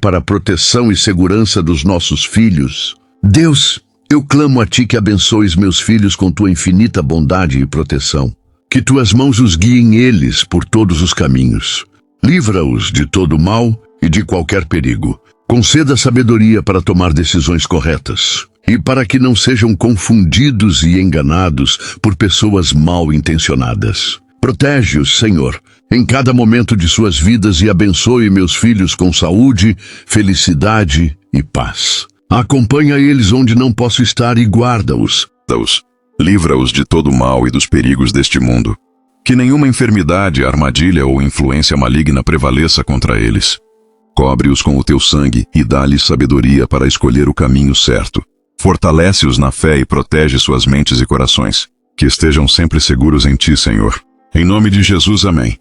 para a proteção e segurança dos nossos filhos. Deus, eu clamo a Ti que abençoes meus filhos com Tua infinita bondade e proteção. Que Tuas mãos os guiem eles por todos os caminhos. Livra-os de todo mal e de qualquer perigo. Conceda sabedoria para tomar decisões corretas e para que não sejam confundidos e enganados por pessoas mal intencionadas. Protege-os, Senhor, em cada momento de suas vidas e abençoe meus filhos com saúde, felicidade e paz. Acompanha eles onde não posso estar e guarda-os. Livra-os de todo o mal e dos perigos deste mundo. Que nenhuma enfermidade, armadilha ou influência maligna prevaleça contra eles. Cobre-os com o Teu sangue e dá-lhes sabedoria para escolher o caminho certo. Fortalece-os na fé e protege suas mentes e corações. Que estejam sempre seguros em Ti, Senhor. Em nome de Jesus, amém.